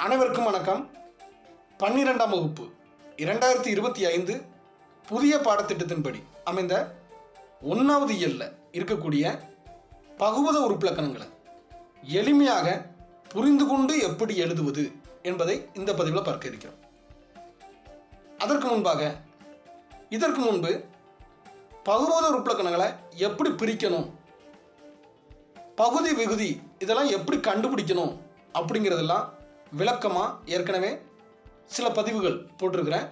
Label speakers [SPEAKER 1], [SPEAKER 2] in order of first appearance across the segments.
[SPEAKER 1] அனைவருக்கும் வணக்கம். 12ஆம் வகுப்பு 2025 புதிய பாடத்திட்டத்தின்படி அமைந்த 1வது இயல்ல இருக்கக்கூடிய பகுபத உறுப்பிலக்கணங்களை எளிமையாக புரிந்து கொண்டு எப்படி எழுதுவது என்பதை இந்த பதிவில் பார்க்க இருக்கிறோம். இதற்கு முன்பு பகுபத உறுப்பிலக்கணங்களை எப்படி பிரிக்கணும், பகுதி விகுதி இதெல்லாம் எப்படி கண்டுபிடிக்கணும் அப்படிங்கிறதெல்லாம் விளக்கமாக ஏற்கனவே சில பதிவுகள் போட்டிருக்கிறேன்.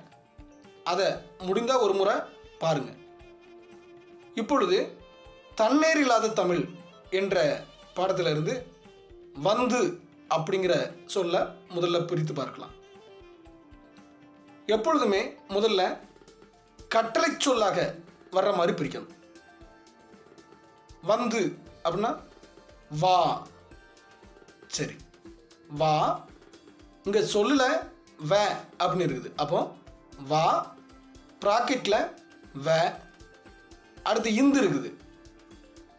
[SPEAKER 1] அதை முடிந்தால் ஒரு முறை பாருங்கள். இப்பொழுது தன்னேர் இல்லாத தமிழ் என்ற பாடத்திலிருந்து வந்து அப்படிங்கிற சொல்ல முதல்ல பிரித்து பார்க்கலாம். எப்பொழுதுமே முதல்ல கட்டளை சொல்லாக வர்ற மாதிரி பிரிக்கணும். வந்து அப்படின்னா வா, சரி வா, இங்கே சொல்லுல வ அப்படின்னு இருக்குது. அப்போ வா ப்ராக்கெட்டில் வ, அடுத்து இந்து இருக்குது.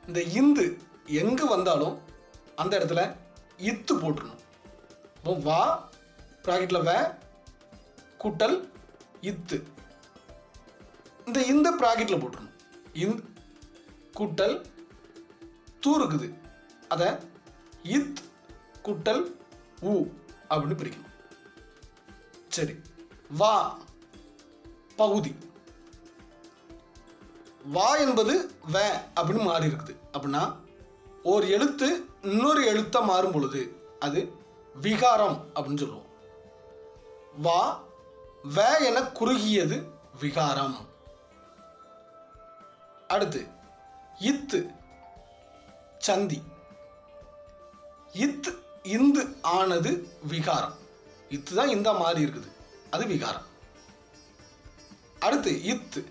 [SPEAKER 1] இந்த இந்து எங்கே வந்தாலும் அந்த இடத்துல இத்து போட்டுருணும். அப்போ வா ப்ராக்கெட்டில் வ கூட்டல் இத்து, இந்த இந்த ப்ராக்கெட்டில் போட்டுருணும். இந்த் கூட்டல் தூ இருக்குது, அதை இத் கூட்டல் ஊ அப்படின்னு பிரிக்கணும். சரி, வா பகுதி, வா என்பது வ அப்படின்னு மாறி இருக்குது. அப்படின்னா ஒரு எழுத்து இன்னொரு எழுத்தா மாறும் பொழுது அது விகாரம் அப்படின்னு சொல்லுவோம். வா வ என குறுகியது விகாரம். அடுத்து இத்து சந்தி, இத்து இந்து ஆனது விகாரம். இத்து தான் இந்த மாறி இருக்குது, அது விகாரம். அடுத்து இத்து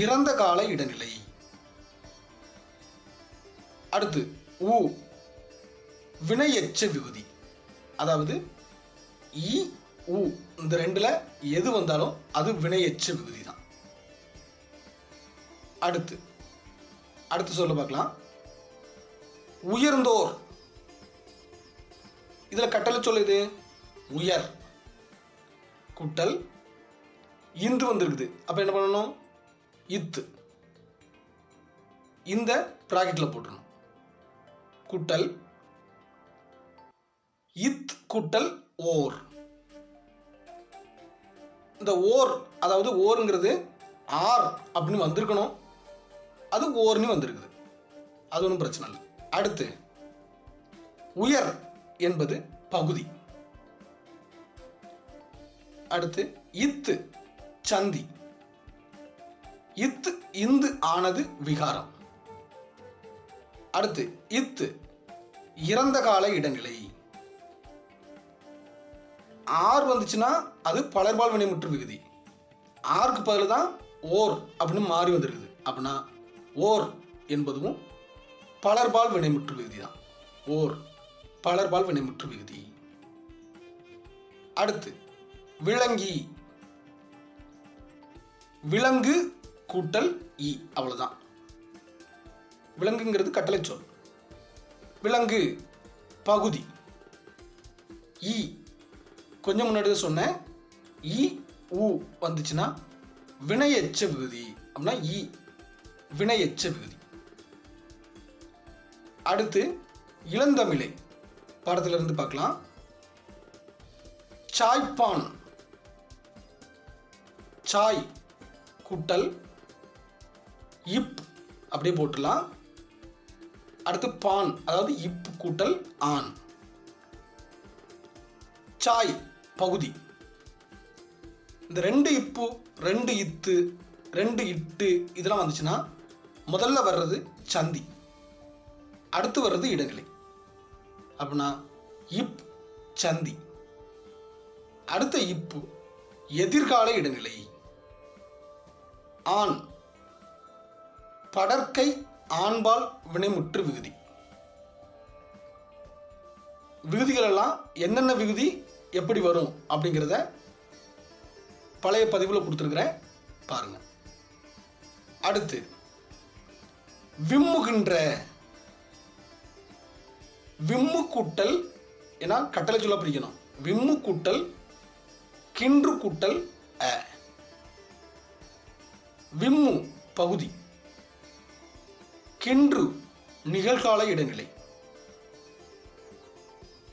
[SPEAKER 1] இறந்த கால இடைநிலை. அடுத்து ஊ வினையெச்ச விகுதி, அதாவது இ ஊ இந்த ரெண்டுல எது வந்தாலும் அது வினையெச்ச விகுதி தான். அடுத்து சொல்ல பார்க்கலாம். உயர்ந்தோர், இதில் கட்டளை சொல்லுது உயர் கூட்டல் இந்து வந்திருக்குது. அப்போ என்ன பண்ணணும், இத்து இந்த பிராக்கெட்டில் போட்டணும். கூட்டல் இத் கூட்டல் ஓர். இந்த ஓர், அதாவது ஓருங்கிறது ஆர் அப்படின்னு வந்திருக்கணும், அது ஓர்னு வந்திருக்குது, அது ஒன்றும் பிரச்சனை இல்லை. அடுத்து உயர் என்பது பகுதி. அடுத்து இத்து சந்தி, இத்து இந்து ஆனது விகாரம். அடுத்து இத்து இறந்த கால இடைநிலை. ஆர் வந்துச்சுன்னா அது பலர்பால் வினைமுற்று விகுதி. ஆருக்கு பதில் தான் ஓர் அப்படின்னு மாறி வந்திருக்குது. அப்படின்னா ஓர் என்பதும் பலர்பால் வினைமுற்று விகுதி தான். ஓர் பலர்பால் வினைமுற்று விகுதி. அடுத்து விலங்கி, விலங்கு கூட்டல் இ, அவ்வளவுதான். விலங்குங்கிறது கட்டளை சொல். விலங்கு பகுதி. இ கொஞ்சம் முன்னாடி சொன்னேன், இ ஊ வந்துச்சுன்னா வினையெச்ச விகுதி. அப்படின்னா இ வினையெச்ச விகுதி. அடுத்து இளந்தமிழை பாடத்திலிருந்து பார்க்கலாம். சாய்ப்பான், சாய் கூட்டல் இப் அப்படியே போட்டுலாம். அடுத்து பான், அதாவது இப் கூட்டல் ஆன். சாய் பகுதி. இந்த ரெண்டு இப்பு, ரெண்டு இத்து, ரெண்டு இட்டு இதெல்லாம் வந்துச்சுன்னா முதல்ல வர்றது சந்தி, அடுத்து வர்றது இடைநிலை. அப்படின்னா இப் சந்தி, அடுத்த இப்பு எதிர்கால இடைநிலை. ஆண் படற்கை ஆண்பால் வினைமுற்று விகுதி. விகுதிகள் எல்லாம் என்னென்ன விகுதி எப்படி வரும் அப்படிங்கிறத பழைய பதிவில் கொடுத்துருக்கிறேன், பாருங்க. அடுத்து விம்முகின்ற, விம்மு கூட்டல் ஏன்னா கட்டளை சொல்ல பிரிக்கணும். விம்மு கூட்டல் கின்று கூட்டல் அ. விம்மு பகுதி, கின்று நிகழ்கால இடைநிலை,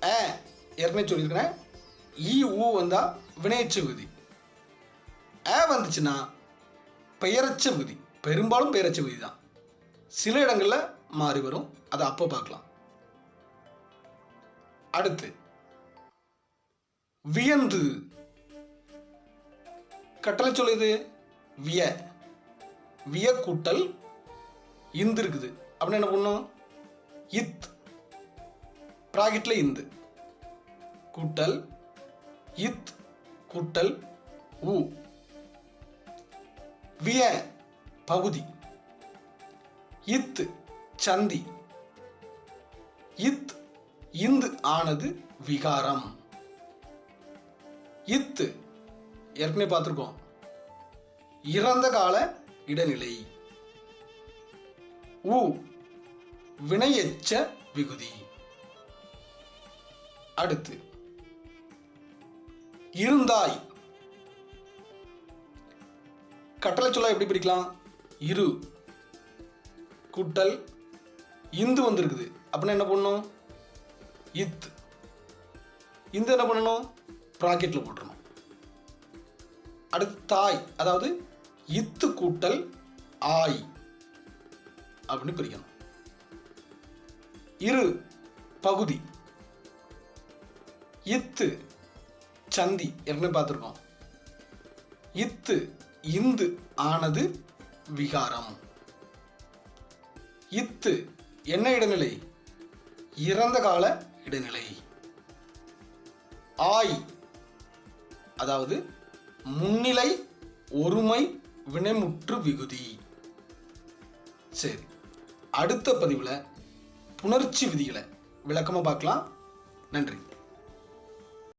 [SPEAKER 1] அ ஏற்கனவே சொல்லியிருக்கிறேன். இ ஊ வந்தா வினையெச்ச விகுதி, அ வந்துச்சுன்னா பெயரச்ச விகுதி. பெரும்பாலும் பெயரச்ச விகுதி தான், சில இடங்களில் மாறி வரும், அதை அப்போ பார்க்கலாம். அடுத்து வியந்து. கட்டளை சொல்லுது விய. விய கூட்டல் இந்து இருக்குது அப்படின்னு என்ன பண்ணும்? இத் பிராக்கெட்ல இந்து கூட்டல் இத் கூட்டல் உ. விய பகுதி, இத் சந்தி, இத் இந்து ஆனது விகாரம். இத்து ஏற்கனவே பார்த்துருக்கோம், இறந்த கால இடைநிலை. உ வினையெச்ச விகுதி. அடுத்து இருந்தாய். கட்டளை சொல்ல எப்படி பிரிக்கலாம்? இரு கூட்டல் இந்து வந்திருக்குது அப்படின்னா என்ன பண்ணணும்? இத். இந்த என்ன பண்ணணும்? பிராக்கெட்ல போட்டுறணும். அடுத்து தாய், அதாவது இத்து கூட்டல் ஆய் அப்படின்னு பிரிக்கணும். இரு பகுதி, இத்து சந்தி ஏற்கனவே பார்த்துருக்கோம். இத்து இந்து ஆனது விகாரம். இத்து என்ன இடைநிலை? இறந்த கால இடைநிலை. ஆய் அதாவது முன்னிலை ஒருமை வினைமுற்று விகுதி. சரி, அடுத்த பதிவில் புணர்ச்சி விதிகளை விளக்கமாக பார்க்கலாம். நன்றி.